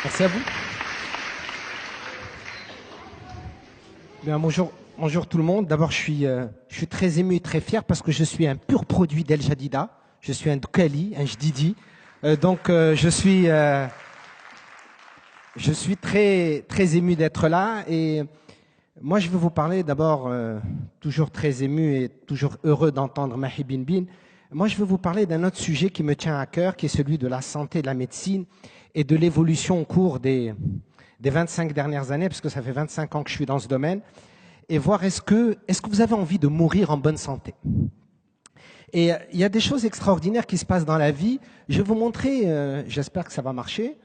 Merci à vous. Bien, bonjour tout le monde. D'abord, je suis très ému et très fier parce que je suis un pur produit d'El Jadida. Je suis un Doukali, un Jdidi. Je suis très ému d'être là. Et moi, je vais vous parler d'abord, toujours très ému et toujours heureux d'entendre Mahi Bin Bin. Moi, je vais vous parler d'un autre sujet qui me tient à cœur, qui est celui de la santé, de la médecine et de l'évolution au cours des 25 dernières années, parce que ça fait 25 ans que je suis dans ce domaine, et voir est-ce que vous avez envie de mourir en bonne santé. Et il y a des choses extraordinaires qui se passent dans la vie. Je vais vous montrer, j'espère que ça va marcher.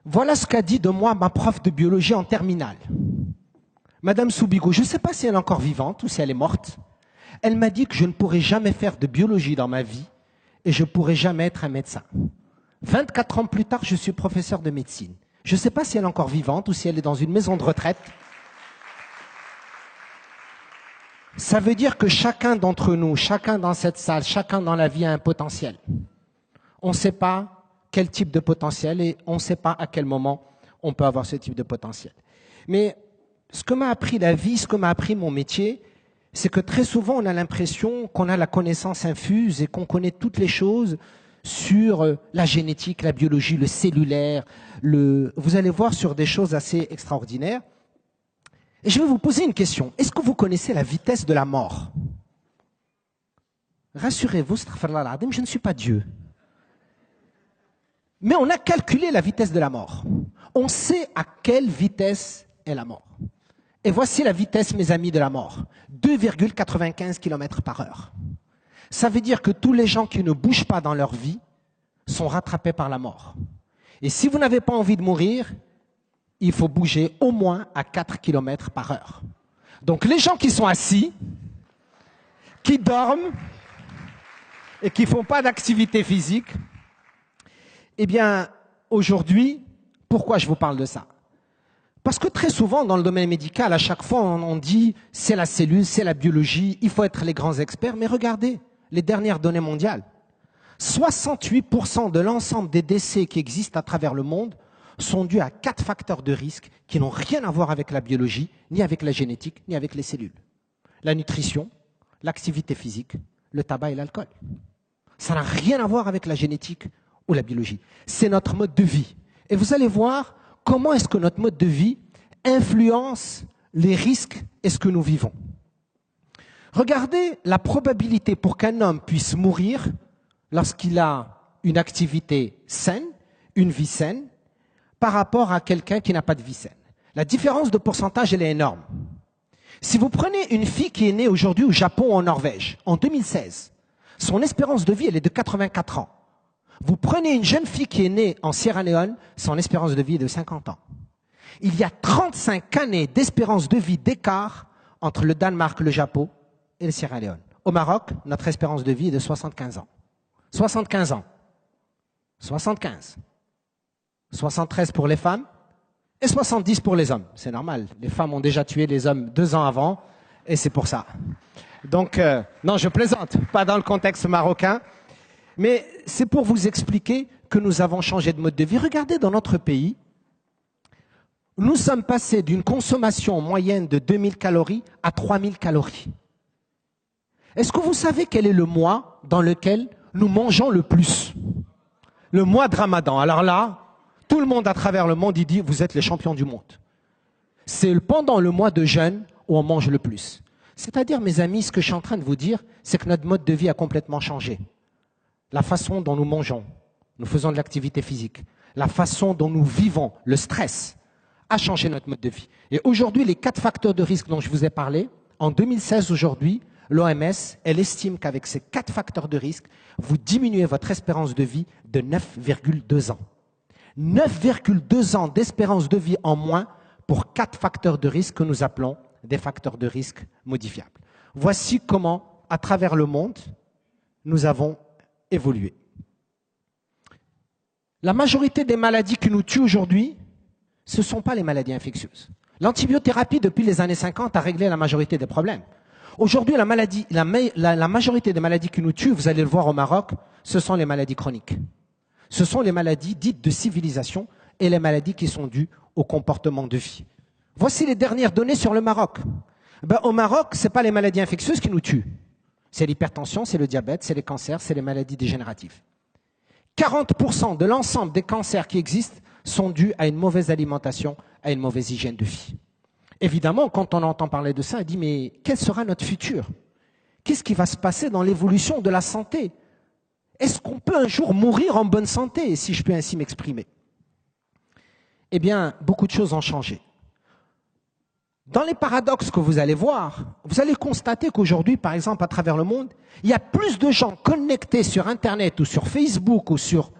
Voilà ce qu'a dit de moi ma prof de biologie en terminale. Madame Soubigo, je ne sais pas si elle est encore vivante ou si elle est morte. Elle m'a dit que je ne pourrais jamais faire de biologie dans ma vie et je ne pourrais jamais être un médecin. 24 ans plus tard, je suis professeur de médecine. Je ne sais pas si elle est encore vivante ou si elle est dans une maison de retraite. Ça veut dire que chacun d'entre nous, chacun dans cette salle, chacun dans la vie a un potentiel. On ne sait pas quel type de potentiel et on ne sait pas à quel moment on peut avoir ce type de potentiel. Mais ce que m'a appris la vie, ce que m'a appris mon métier, c'est que très souvent on a l'impression qu'on a la connaissance infuse et qu'on connaît toutes les choses sur la génétique, la biologie, le cellulaire. Vous allez voir sur des choses assez extraordinaires. Et je vais vous poser une question. Est-ce que vous connaissez la vitesse de la mort? Rassurez-vous, je ne suis pas Dieu. Mais on a calculé la vitesse de la mort. On sait à quelle vitesse est la mort. Et voici la vitesse, mes amis, de la mort. 2,95 km par heure. Ça veut dire que tous les gens qui ne bougent pas dans leur vie sont rattrapés par la mort. Et si vous n'avez pas envie de mourir, il faut bouger au moins à 4 km par heure. Donc les gens qui sont assis, qui dorment et qui ne font pas d'activité physique, eh bien, aujourd'hui, pourquoi je vous parle de ça? Parce que très souvent, dans le domaine médical, à chaque fois, on dit c'est la cellule, c'est la biologie, il faut être les grands experts. Mais regardez les dernières données mondiales. 68% de l'ensemble des décès qui existent à travers le monde sont dus à 4 facteurs de risque qui n'ont rien à voir avec la biologie, ni avec la génétique, ni avec les cellules. La nutrition, l'activité physique, le tabac et l'alcool. Ça n'a rien à voir avec la génétique ou la biologie. C'est notre mode de vie. Et vous allez voir comment est-ce que notre mode de vie influence les risques et ce que nous vivons. Regardez la probabilité pour qu'un homme puisse mourir lorsqu'il a une activité saine, une vie saine, par rapport à quelqu'un qui n'a pas de vie saine. La différence de pourcentage, elle est énorme. Si vous prenez une fille qui est née aujourd'hui au Japon ou en Norvège, en 2016, son espérance de vie, elle est de 84 ans. Vous prenez une jeune fille qui est née en Sierra Leone, son espérance de vie est de 50 ans. Il y a 35 années d'espérance de vie d'écart entre le Danemark, le Japon et le Sierra Leone. Au Maroc, notre espérance de vie est de 75 ans. 75 ans. 75. 73 pour les femmes et 70 pour les hommes. C'est normal. Les femmes ont déjà tué les hommes 2 ans avant et c'est pour ça. Donc, non, je plaisante. Pas dans le contexte marocain. Mais c'est pour vous expliquer que nous avons changé de mode de vie. Regardez dans notre pays, nous sommes passés d'une consommation moyenne de 2000 calories à 3000 calories. Est-ce que vous savez quel est le mois dans lequel nous mangeons le plus? Le mois de Ramadan. Alors là, tout le monde à travers le monde, il dit, vous êtes les champions du monde. C'est pendant le mois de jeûne où on mange le plus. C'est-à-dire, mes amis, ce que je suis en train de vous dire, c'est que notre mode de vie a complètement changé. La façon dont nous mangeons, nous faisons de l'activité physique, la façon dont nous vivons, le stress, a changé notre mode de vie. Et aujourd'hui, les 4 facteurs de risque dont je vous ai parlé, en 2016 aujourd'hui, l'OMS, elle estime qu'avec ces 4 facteurs de risque, vous diminuez votre espérance de vie de 9,2 ans. 9,2 ans d'espérance de vie en moins pour 4 facteurs de risque que nous appelons des facteurs de risque modifiables. Voici comment, à travers le monde, nous avons évolué. La majorité des maladies qui nous tuent aujourd'hui, ce ne sont pas les maladies infectieuses. L'antibiothérapie, depuis les années 50, a réglé la majorité des problèmes. Aujourd'hui, la majorité des maladies qui nous tuent, vous allez le voir au Maroc, ce sont les maladies chroniques. Ce sont les maladies dites de civilisation et les maladies qui sont dues au comportement de vie. Voici les dernières données sur le Maroc. Au Maroc, ce n'est pas les maladies infectieuses qui nous tuent. C'est l'hypertension, c'est le diabète, c'est les cancers, c'est les maladies dégénératives. 40% de l'ensemble des cancers qui existent sont dus à une mauvaise alimentation, à une mauvaise hygiène de vie. Évidemment, quand on entend parler de ça, on dit mais quel sera notre futur? Qu'est-ce qui va se passer dans l'évolution de la santé? Est-ce qu'on peut un jour mourir en bonne santé, si je peux ainsi m'exprimer? Eh bien, beaucoup de choses ont changé. Dans les paradoxes que vous allez voir, vous allez constater qu'aujourd'hui, par exemple, à travers le monde, il y a plus de gens connectés sur Internet ou sur Facebook ou sur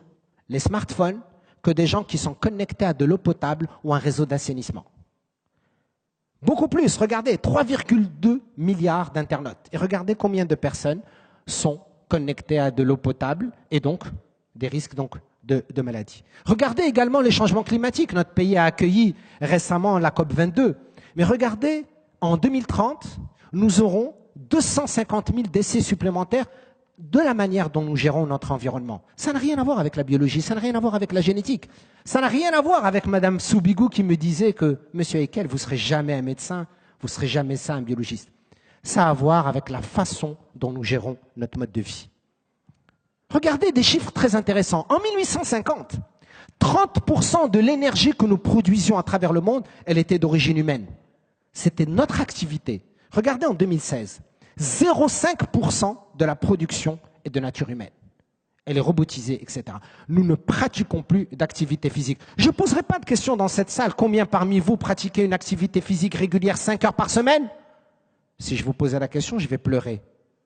les smartphones que des gens qui sont connectés à de l'eau potable ou à un réseau d'assainissement. Beaucoup plus. Regardez, 3,2 milliards d'internautes. Et regardez combien de personnes sont connectées à de l'eau potable et donc des risques de maladies. Regardez également les changements climatiques. Notre pays a accueilli récemment la COP22. Mais regardez, en 2030, nous aurons 250 000 décès supplémentaires de la manière dont nous gérons notre environnement. Ça n'a rien à voir avec la biologie, ça n'a rien à voir avec la génétique. Ça n'a rien à voir avec Madame Soubigou qui me disait que, Monsieur Ekel, vous ne serez jamais un médecin, vous ne serez jamais ça un biologiste. Ça a à voir avec la façon dont nous gérons notre mode de vie. Regardez des chiffres très intéressants. En 1850, 30% de l'énergie que nous produisions à travers le monde, elle était d'origine humaine. C'était notre activité. Regardez en 2016, 0,5% de la production est de nature humaine. Elle est robotisée, etc. Nous ne pratiquons plus d'activité physique. Je ne poserai pas de question dans cette salle. Combien parmi vous pratiquez une activité physique régulière 5 heures par semaine? Si je vous posais la question, je vais pleurer.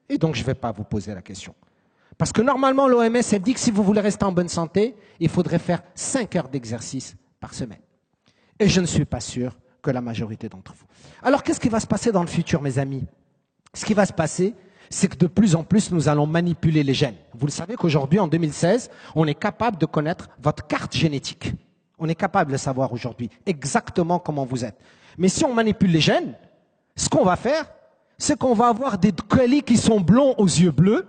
Et donc, je ne vais pas vous poser la question. Parce que normalement, l'OMS, elle dit que si vous voulez rester en bonne santé, il faudrait faire 5 heures d'exercice par semaine. Et je ne suis pas sûr que la majorité d'entre vous. Alors, qu'est-ce qui va se passer dans le futur, mes amis? Ce qui va se passer, c'est que de plus en plus, nous allons manipuler les gènes. Vous le savez qu'aujourd'hui, en 2016, on est capable de connaître votre carte génétique. On est capable de savoir aujourd'hui exactement comment vous êtes. Mais si on manipule les gènes, ce qu'on va faire, c'est qu'on va avoir des colis qui sont blonds aux yeux bleus,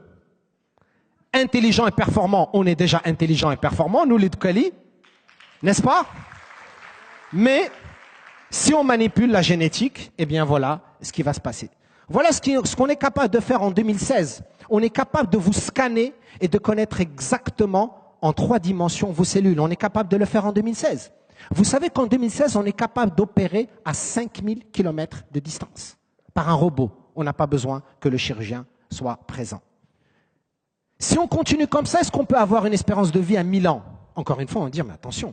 intelligents et performants. On est déjà intelligents et performants, nous les colis, n'est-ce pas? Mais si on manipule la génétique, eh bien voilà ce qui va se passer. Voilà ce qu'on est capable de faire en 2016. On est capable de vous scanner et de connaître exactement en 3 dimensions vos cellules. On est capable de le faire en 2016. Vous savez qu'en 2016, on est capable d'opérer à 5000 km de distance par un robot. On n'a pas besoin que le chirurgien soit présent. Si on continue comme ça, est-ce qu'on peut avoir une espérance de vie à 1000 ans? Encore une fois, on va dire, mais attention,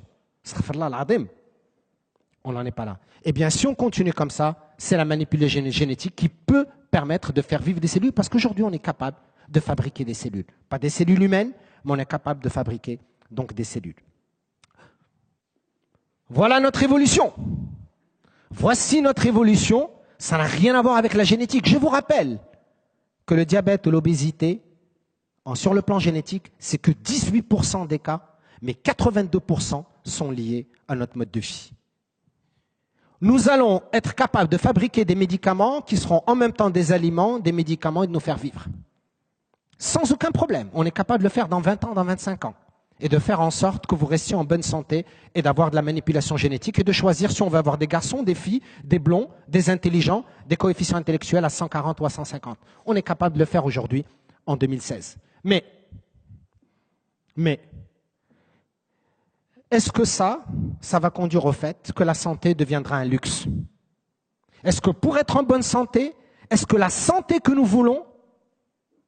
on n'en est pas là. Eh bien, si on continue comme ça, c'est la manipulation génétique qui peut permettre de faire vivre des cellules, parce qu'aujourd'hui, on est capable de fabriquer des cellules. Pas des cellules humaines, mais on est capable de fabriquer donc des cellules. Voilà notre évolution. Voici notre évolution. Ça n'a rien à voir avec la génétique. Je vous rappelle que le diabète ou l'obésité, sur le plan génétique, c'est que 18% des cas, mais 82% sont liés à notre mode de vie. Nous allons être capables de fabriquer des médicaments qui seront en même temps des aliments, des médicaments et de nous faire vivre. Sans aucun problème. On est capable de le faire dans 20 ans, dans 25 ans. Et de faire en sorte que vous restiez en bonne santé et d'avoir de la manipulation génétique et de choisir si on veut avoir des garçons, des filles, des blonds, des intelligents, des coefficients intellectuels à 140 ou à 150. On est capable de le faire aujourd'hui en 2016. Mais, est-ce que ça va conduire au fait que la santé deviendra un luxe? Est-ce que pour être en bonne santé, est-ce que la santé que nous voulons,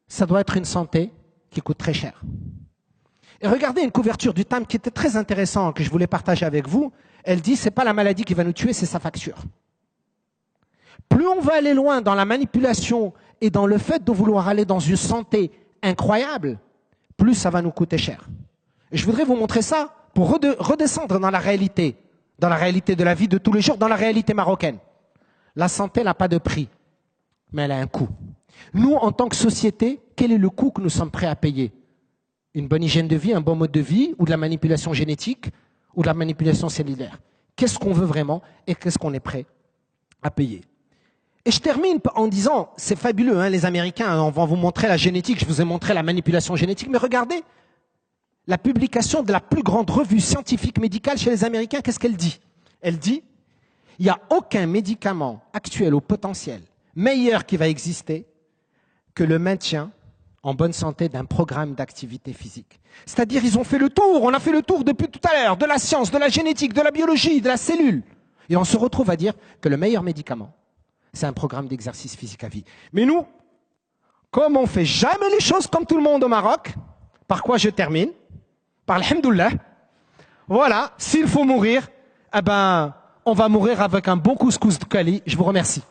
ça doit être une santé qui coûte très cher? Et regardez une couverture du Time qui était très intéressante, que je voulais partager avec vous. Elle dit, c'est pas la maladie qui va nous tuer, c'est sa facture. Plus on va aller loin dans la manipulation et dans le fait de vouloir aller dans une santé incroyable, plus ça va nous coûter cher. Et je voudrais vous montrer ça pour redescendre dans la réalité de la vie de tous les jours, dans la réalité marocaine. La santé n'a pas de prix, mais elle a un coût. Nous, en tant que société, quel est le coût que nous sommes prêts à payer? Une bonne hygiène de vie, un bon mode de vie, ou de la manipulation génétique, ou de la manipulation cellulaire? Qu'est-ce qu'on veut vraiment et qu'est-ce qu'on est prêt à payer? Et je termine en disant, c'est fabuleux, hein, les Américains, on va vous montrer la génétique, je vous ai montré la manipulation génétique, mais regardez, la publication de la plus grande revue scientifique médicale chez les Américains, qu'est-ce qu'elle dit? Elle dit, il n'y a aucun médicament actuel au potentiel meilleur qui va exister que le maintien en bonne santé d'un programme d'activité physique. C'est-à-dire, ils ont fait le tour, on a fait le tour depuis tout à l'heure, de la science, de la génétique, de la biologie, de la cellule. Et on se retrouve à dire que le meilleur médicament, c'est un programme d'exercice physique à vie. Mais nous, comme on ne fait jamais les choses comme tout le monde au Maroc, par quoi je termine? Par l'alhamdoulilah. Voilà, s'il faut mourir, eh ben, on va mourir avec un bon couscous de Kali. Je vous remercie.